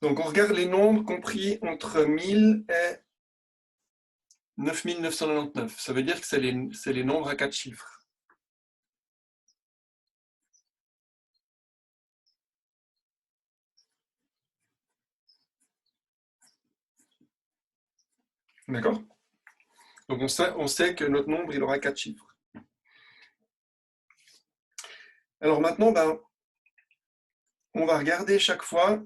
Donc, on regarde les nombres compris entre 1000 et 9999. Ça veut dire que c'est les nombres à 4 chiffres. D'accord? Donc, on sait que notre nombre, il aura 4 chiffres. Alors maintenant, on va regarder chaque fois.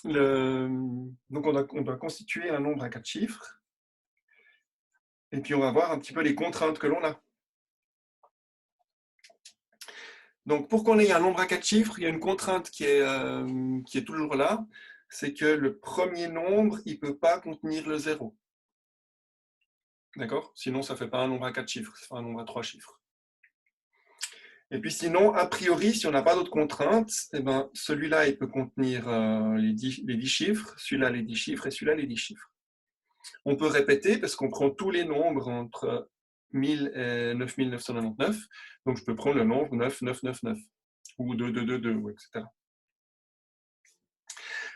Donc, on doit constituer un nombre à 4 chiffres. Et puis, on va voir un petit peu les contraintes que l'on a. Donc, pour qu'on ait un nombre à 4 chiffres, il y a une contrainte qui est toujours là. C'est que le premier nombre, il ne peut pas contenir le 0. D'accord? Sinon, ça ne fait pas un nombre à 4 chiffres, ça fait un nombre à 3 chiffres. Et puis sinon, a priori, si on n'a pas d'autres contraintes, eh ben, celui-là, il peut contenir les 10 chiffres, celui-là les 10 chiffres et celui-là les 10 chiffres. On peut répéter parce qu'on prend tous les nombres entre 1000 et 9999. Donc je peux prendre le nombre 9999 ou 2222, etc.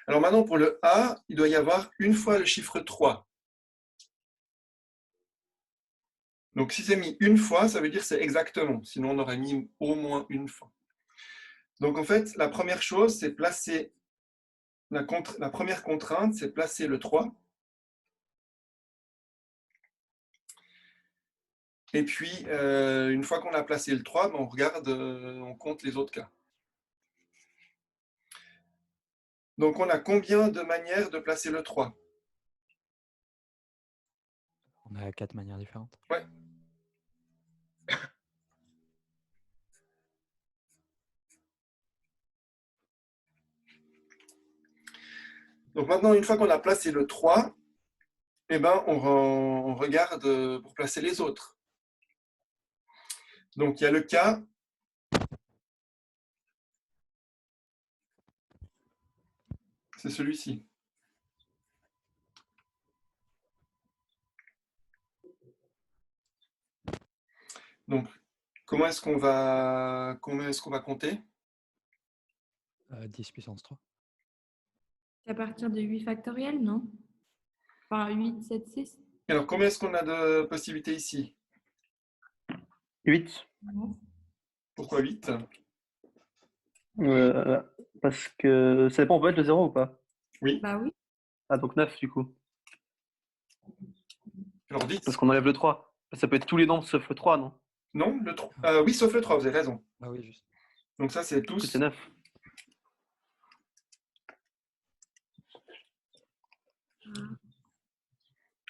Alors maintenant, pour le A, il doit y avoir une fois le chiffre 3. Donc si c'est mis une fois, ça veut dire que c'est exactement. Sinon, on aurait mis au moins une fois. Donc en fait, la première chose, c'est placer, la première contrainte, c'est placer le 3. Et puis, une fois qu'on a placé le 3, on regarde, on compte les autres cas. Donc on a combien de manières de placer le 3? On a 4 manières différentes. Ouais. Donc maintenant, une fois qu'on a placé le 3, eh ben, on regarde pour placer les autres. Donc il y a le cas c'est celui-ci. Donc, comment est-ce qu'on va compter? 10 puissance 3. C'est à partir de 8 factoriel, non? Enfin, 8, 7, 6. Alors, combien est-ce qu'on a de possibilités ici? 8. Pourquoi 8? Parce que ça dépend, on peut mettre le 0 ou pas? Oui. Bah oui. Ah, donc 9 du coup. Alors 10. Parce qu'on enlève le 3. Ça peut être tous les nombres sauf le 3, non? Non, le 3. Oui, sauf le 3, vous avez raison. Ah oui, juste. Donc ça, c'est Du coup, tous. c'est 9.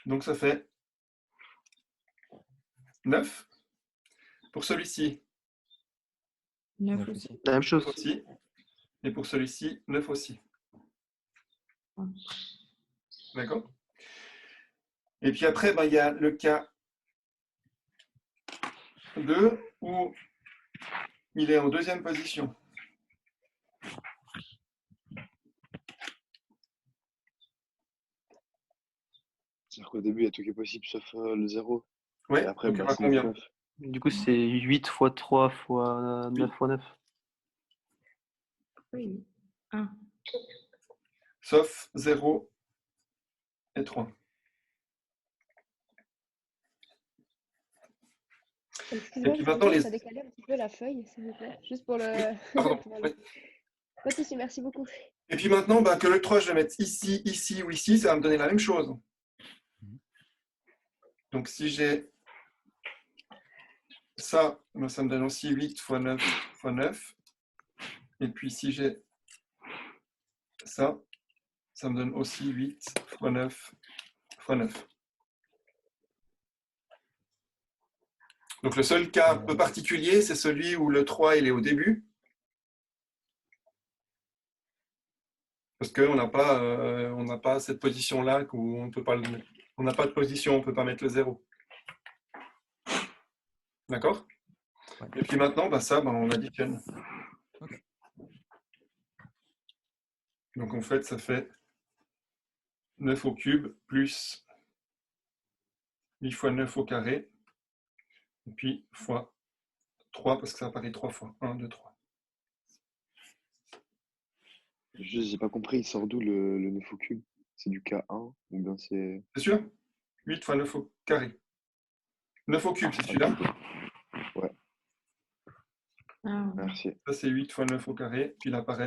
Donc ça fait 9. Pour celui-ci, 9 9 aussi. aussi. La même chose. 9 aussi. Et pour celui-ci, 9 aussi. D'accord? Et puis après, il y a le cas 2 où il est en deuxième position. C'est-à-dire qu'au début, il y a tout qui est possible sauf le 0. Oui, Et après, donc il y aura c'est combien? 9. Du coup, c'est 8 fois 3 fois 9 fois 9. Oui. 1. Sauf 0 et 3. Excusez-moi, Et puis je maintenant, peux les... ça décaler un petit peu la feuille, s'il vous plaît. Juste pour le. Pardon. pour le- Oui. Pas de souci, merci beaucoup. Et puis maintenant, que le 3, je vais mettre ici, ici ou ici, ça va me donner la même chose. Donc si j'ai ça, ça me donne aussi 8 fois 9 fois 9. Et puis si j'ai ça, ça me donne aussi 8 fois 9 fois 9. Donc le seul cas un peu particulier, c'est celui où le 3 il est au début. Parce qu'on n'a pas cette position-là où on peut pas le mettre. On n'a pas de position, on ne peut pas mettre le 0. D'accord? Ouais. Et puis maintenant, on additionne. Ok. Donc en fait, ça fait 9 au cube plus 8 fois 9 au carré. Et puis fois 3, parce que ça apparaît 3 fois. 1, 2, 3. J'ai pas compris, il sort d'où le 9 au cube? C'est du K1 ou bien c'est... C'est sûr? 8 fois 9 au carré. 9 au cube, c'est celui-là. Ah, ouais. Merci. Ça, c'est 8 fois 9 au carré. Puis il apparaît